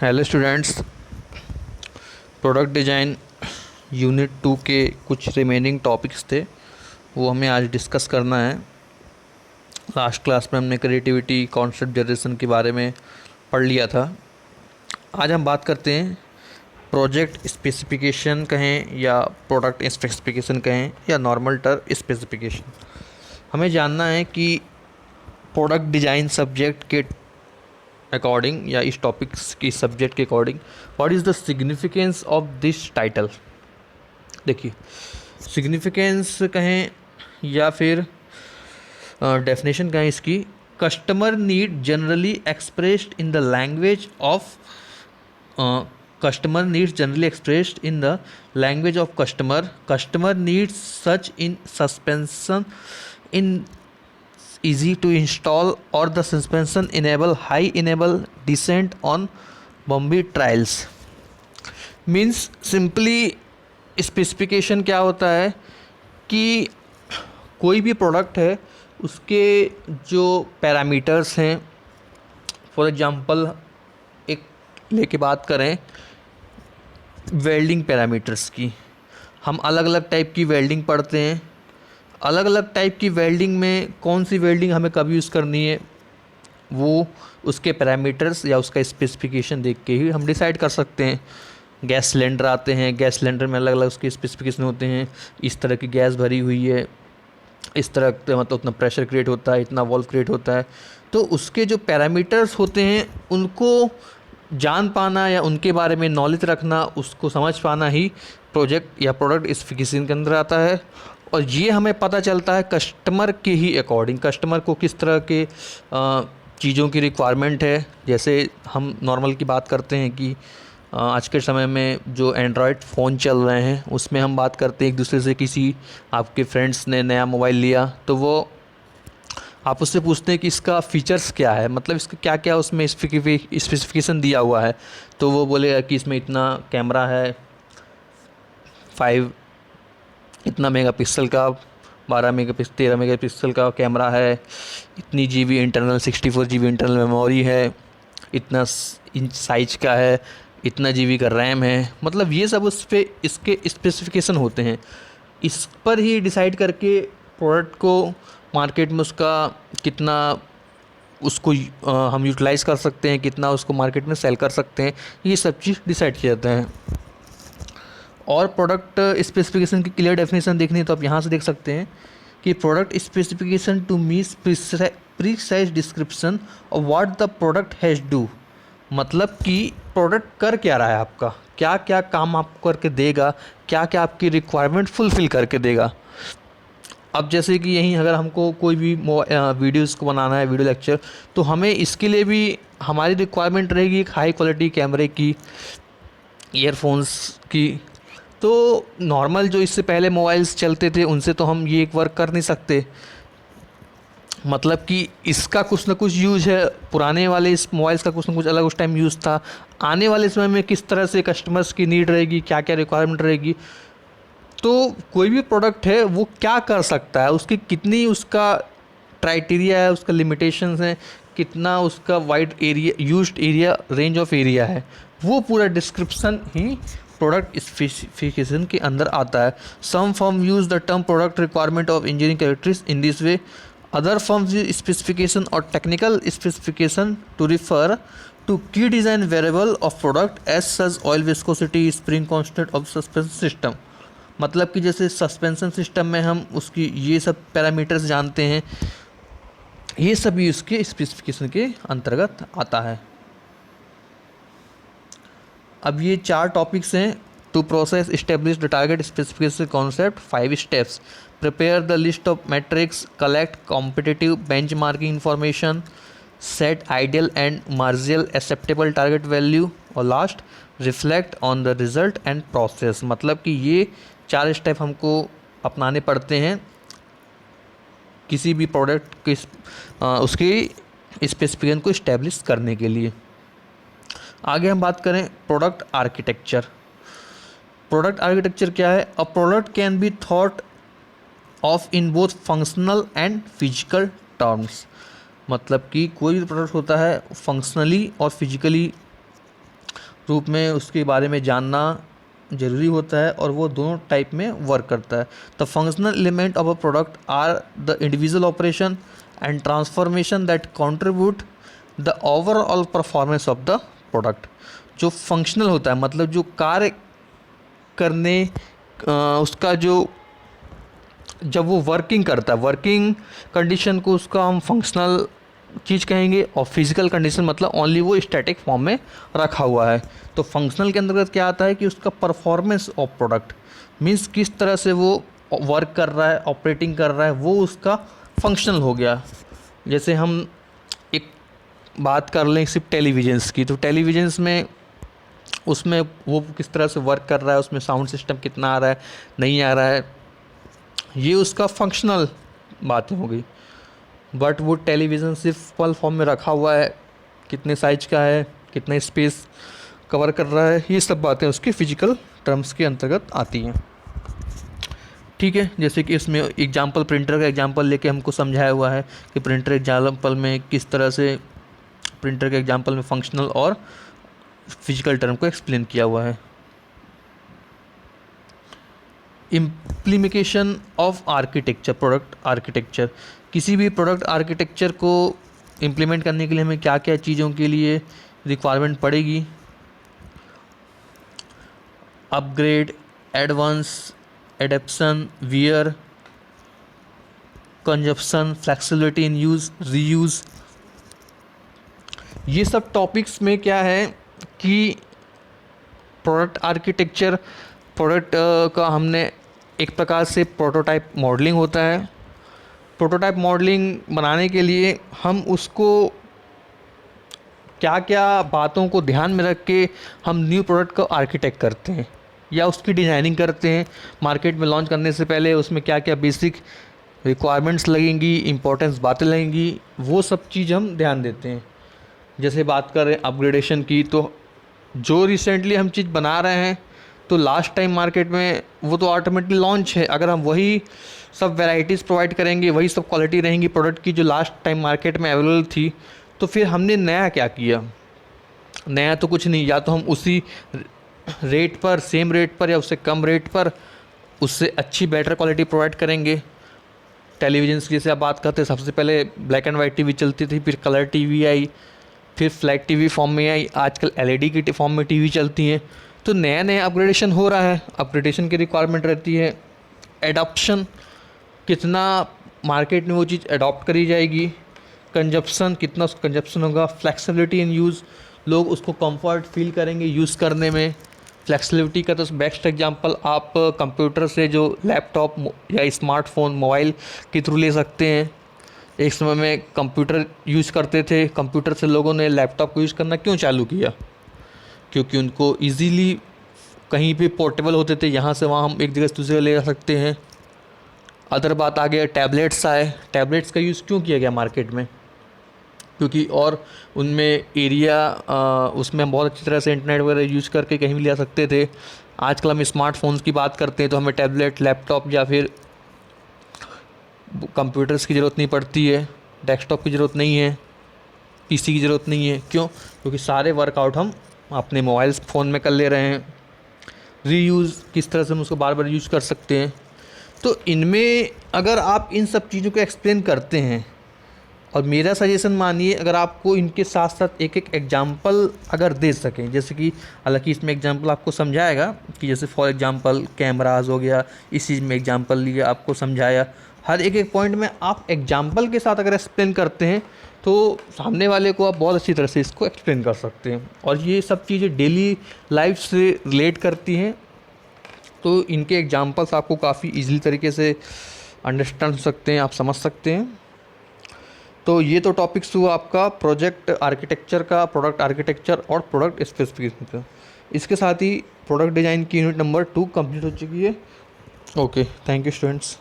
Hello students. Product design unit 2 के कुछ remaining topics थे, वो हमें आज डिस्कस करना है। लास्ट क्लास में हमने क्रिएटिविटी कॉन्सेप्ट जनरेशन के बारे में पढ़ लिया था। आज हम बात करते हैं प्रोजेक्ट स्पेसिफिकेशन कहें या प्रोडक्ट स्पेसिफिकेशन कहें या नॉर्मल टर्म स्पेसिफिकेशन। हमें जानना है कि प्रोडक्ट डिज़ाइन सब्जेक्ट के अकॉर्डिंग या इस टॉपिक्स की सब्जेक्ट के according what is the significance of this title. देखिए, सिग्निफिकेंस कहें या फिर डेफिनेशन कहें इसकी, customer need generally expressed in the language of customer needs generally expressed in the language of customer needs such in suspension in easy to install or the suspension enable descent on bumpy trials। Means simply specification क्या होता है कि कोई भी product है उसके जो parameters हैं, फॉर एग्जांपल एक लेके बात करें वेल्डिंग पैरामीटर्स की, हम अलग अलग टाइप की वेल्डिंग पढ़ते हैं। अलग अलग टाइप की वेल्डिंग में कौन सी वेल्डिंग हमें कब यूज़ करनी है, वो उसके पैरामीटर्स या उसका स्पेसिफिकेशन देख के ही हम डिसाइड कर सकते हैं। गैस सिलेंडर आते हैं, गैस सिलेंडर में अलग अलग उसके स्पेसिफिकेशन होते हैं। इस तरह की गैस भरी हुई है, इस तरह मतलब उतना प्रेशर क्रिएट होता है, इतना वॉल्व क्रिएट होता है। तो उसके जो पैरामीटर्स होते हैं उनको जान पाना या उनके बारे में नॉलेज रखना, उसको समझ पाना ही प्रोजेक्ट या प्रोडक्ट स्पेसिफिकेशन के अंदर आता है। और ये हमें पता चलता है कस्टमर के ही अकॉर्डिंग, कस्टमर को किस तरह के चीज़ों की रिक्वायरमेंट है। जैसे हम नॉर्मल की बात करते हैं कि आज के समय में जो एंड्रॉयड फ़ोन चल रहे हैं उसमें हम बात करते हैं एक दूसरे से, किसी आपके फ्रेंड्स ने नया मोबाइल लिया तो वो आप उससे पूछते हैं कि इसका फ़ीचर्स क्या है, मतलब इसका क्या क्या उसमें स्पेसिफिकेशन दिया हुआ है। तो वो बोलेगा कि इसमें इतना कैमरा है, 5 इतना मेगापिक्सल का, 12 मेगापिक्सल 13 मेगापिक्सल का कैमरा है, इतनी GB internal 64 GB internal memory है, इतना इंच साइज का है, इतना जीबी का रैम है। मतलब ये सब उस पर इसके स्पेसिफिकेशन होते हैं। इस पर ही डिसाइड करके प्रोडक्ट को मार्केट में उसका कितना उसको हम यूटिलाइज़ कर सकते हैं, कितना उसको मार्केट में सेल कर सकते हैं, ये सब चीज़ डिसाइड किया जाता है। और प्रोडक्ट स्पेसिफिकेशन की क्लियर डेफिनेशन देखनी है तो आप यहाँ से देख सकते हैं कि product specification two means precise description of what the product has do. मतलब कि प्रोडक्ट कर क्या रहा है, आपका क्या क्या काम आपको करके देगा, क्या क्या आपकी रिक्वायरमेंट फुलफ़िल करके देगा। अब जैसे कि यहीं अगर हमको कोई भी वीडियोज़ को बनाना है, वीडियो लेक्चर, तो हमें इसके लिए भी हमारी रिक्वायरमेंट रहेगी एक हाई क्वालिटी कैमरे की, ईयरफोन्स की। तो नॉर्मल जो इससे पहले मोबाइल्स चलते थे उनसे तो हम ये एक वर्क कर नहीं सकते। मतलब कि इसका कुछ ना कुछ यूज़ है, पुराने वाले इस मोबाइल्स का कुछ ना कुछ अलग उस टाइम यूज़ था। आने वाले समय में किस तरह से कस्टमर्स की नीड रहेगी, क्या क्या रिक्वायरमेंट रहेगी, तो कोई भी प्रोडक्ट है वो क्या कर सकता है, उसकी कितनी उसका क्राइटेरिया है, उसका लिमिटेशंस हैं, कितना उसका wide area used area range of area है, वो पूरा डिस्क्रिप्शन ही प्रोडक्ट स्पेसिफिकेशन के अंदर आता है। Some firm use the term product requirement of engineering characteristics in this way, other firms use specification और technical specification to refer to key design variable of product as such oil viscosity, spring constant of suspension system. मतलब कि जैसे suspension system में हम उसकी ये सब parameters जानते हैं, ये सभी उसके स्पेसिफिकेशन के अंतर्गत आता है। अब ये 4 टॉपिक्स हैं। To process establish the target specification concept, 5 steps, prepare the list of matrix, collect competitive benchmarking information, set ideal and marginal acceptable target value, और last reflect on the result and process. मतलब कि ये 4 step हमको अपनाने पड़ते हैं किसी भी प्रोडक्ट के उसकी स्पेसिफिकेशन को इस्टेब्लिश करने के लिए। आगे हम बात करें प्रोडक्ट आर्किटेक्चर। प्रोडक्ट आर्किटेक्चर क्या है? A product can be thought of in both functional and physical terms. मतलब कि कोई भी प्रोडक्ट होता है फंक्शनली और फिजिकली रूप में उसके बारे में जानना ज़रूरी होता है, और वो दोनों टाइप में वर्क करता है। The functional element of a product are the individual operation and transformation that contribute the overall performance of the product. जो फंक्शनल होता है मतलब जो कार्य करने उसका जो जब वो वर्किंग करता है, वर्किंग कंडीशन को उसका हम फंक्शनल चीज़ कहेंगे, और फिजिकल कंडीशन मतलब ओनली वो स्टैटिक फॉर्म में रखा हुआ है। तो फंक्शनल के अंतर्गत क्या आता है कि उसका परफॉर्मेंस ऑफ प्रोडक्ट मीन्स किस तरह से वो वर्क कर रहा है, ऑपरेटिंग कर रहा है, वो उसका फंक्शनल हो गया। जैसे हम एक बात कर लें सिर्फ टेलीविजन्स की, तो टेलीविजन्स में उसमें वो किस तरह से वर्क कर रहा है, उसमें साउंड सिस्टम कितना आ रहा है, नहीं आ रहा है, ये उसका फंक्शनल बातें हो गई। बट वो टेलीविज़न सिर्फ पल फॉर्म में रखा हुआ है, कितने साइज का है, कितना स्पेस कवर कर रहा है, ये सब बातें उसके फिजिकल टर्म्स के अंतर्गत आती हैं। ठीक है, जैसे कि इसमें एग्जांपल प्रिंटर का एग्जांपल लेके हमको समझाया हुआ है कि प्रिंटर एग्जांपल में किस तरह से प्रिंटर के एग्जांपल में फंक्शनल और फिजिकल टर्म को एक्सप्लेन किया हुआ है। Implementation of architecture, product architecture, किसी भी प्रोडक्ट आर्किटेक्चर को इम्प्लीमेंट करने के लिए हमें क्या क्या चीज़ों के लिए रिक्वायरमेंट पड़ेगी। Upgrade, advance, adaptation, wear, consumption, flexibility इन यूज़, रीयूज़, ये सब टॉपिक्स में क्या है कि प्रोडक्ट आर्किटेक्चर, प्रोडक्ट का हमने एक प्रकार से प्रोटोटाइप मॉडलिंग होता है। प्रोटोटाइप मॉडलिंग बनाने के लिए हम उसको क्या क्या बातों को ध्यान में रख के हम न्यू प्रोडक्ट को आर्किटेक्ट करते हैं या उसकी डिज़ाइनिंग करते हैं। मार्केट में लॉन्च करने से पहले उसमें क्या क्या बेसिक रिक्वायरमेंट्स लगेंगी, इंपॉर्टेंस बातें लगेंगी, वो सब चीज़ हम ध्यान देते हैं। जैसे बात करें अपग्रेडेशन की, तो जो रिसेंटली हम चीज़ बना रहे हैं तो लास्ट टाइम मार्केट में वो तो ऑटोमेटिकली लॉन्च है। अगर हम वही सब वैरायटीज़ प्रोवाइड करेंगे, वही सब क्वालिटी रहेंगी प्रोडक्ट की जो लास्ट टाइम मार्केट में अवेलेबल थी, तो फिर हमने नया क्या किया? नया तो कुछ नहीं, या तो हम उसी रेट पर, सेम रेट पर या उससे कम रेट पर उससे अच्छी बेटर क्वालिटी प्रोवाइड करेंगे। टेलीविजन की जैसे आप बात करते हैं, सबसे पहले ब्लैक एंड वाइट टीवी चलती थी, फिर कलर टीवी आई, फिर फ्लैट टीवी फॉर्म में आई, आजकल एलईडी की फॉर्म में टीवी चलती हैं। तो नया नया अपग्रेडेशन हो रहा है, अपग्रेडेशन की रिक्वायरमेंट रहती है। एडॉप्शन, कितना मार्केट में वो चीज़ अडॉप्ट करी जाएगी। कंजप्शन, कितना उसका कंजप्शन होगा। फ्लेक्सिबिलिटी इन यूज़, लोग उसको कंफर्ट फील करेंगे यूज़ करने में। फ्लेक्सिबिलिटी का तो बेस्ट एग्जांपल आप कंप्यूटर से जो लैपटॉप या स्मार्टफोन मोबाइल के थ्रू ले सकते हैं। एक समय में कंप्यूटर यूज़ करते थे, कंप्यूटर से लोगों ने लैपटॉप को यूज़ करना क्यों चालू किया? क्योंकि उनको इजीली कहीं भी पोर्टेबल होते थे, यहाँ से वहाँ हम एक जगह से दूसरी जगह ले जा सकते हैं। अदर बात आ गया, टैबलेट्स आए। टैबलेट्स का यूज़ क्यों किया गया मार्केट में? क्योंकि और उनमें एरिया, उसमें हम बहुत अच्छी तरह से इंटरनेट वगैरह यूज़ करके कहीं भी ले जा सकते थे। आजकल हम स्मार्टफोन्स की बात करते हैं तो हमें टैबलेट, लैपटॉप या फिर कंप्यूटर्स की ज़रूरत नहीं पड़ती है, डेस्कटॉप की ज़रूरत नहीं है, पीसी की ज़रूरत नहीं है। क्यों? क्योंकि सारे वर्कआउट हम अपने मोबाइल फ़ोन में कर ले रहे हैं। रीयूज़, किस तरह से हम उसको बार बार यूज़ कर सकते हैं। तो इनमें अगर आप इन सब चीज़ों को एक्सप्लेन करते हैं, और मेरा सजेशन मानिए, अगर आपको इनके साथ साथ एक एक एग्जांपल अगर दे सकें, जैसे कि हालांकि इसमें एग्जांपल आपको समझाएगा कि जैसे फॉर एग्जांपल कैमराज हो गया, इस चीज़ में एग्जांपल लिया, आपको समझाया, हर एक एक पॉइंट में आप एग्जांपल के साथ अगर एक्सप्लेन करते हैं तो सामने वाले को आप बहुत अच्छी तरह से इसको एक्सप्लेन कर सकते हैं। और ये सब चीज़ें डेली लाइफ से रिलेट करती हैं, तो इनके एग्जांपल्स आपको काफ़ी ईजीली तरीके से अंडरस्टैंड हो सकते हैं, आप समझ सकते हैं। तो ये तो टॉपिक्स हुआ आपका प्रोजेक्ट आर्किटेक्चर का, प्रोडक्ट आर्किटेक्चर और प्रोडक्ट स्पेसिफिकेशन का। इसके साथ ही प्रोडक्ट डिज़ाइन की यूनिट नंबर 2 कंप्लीट हो चुकी है। Okay, thank you students.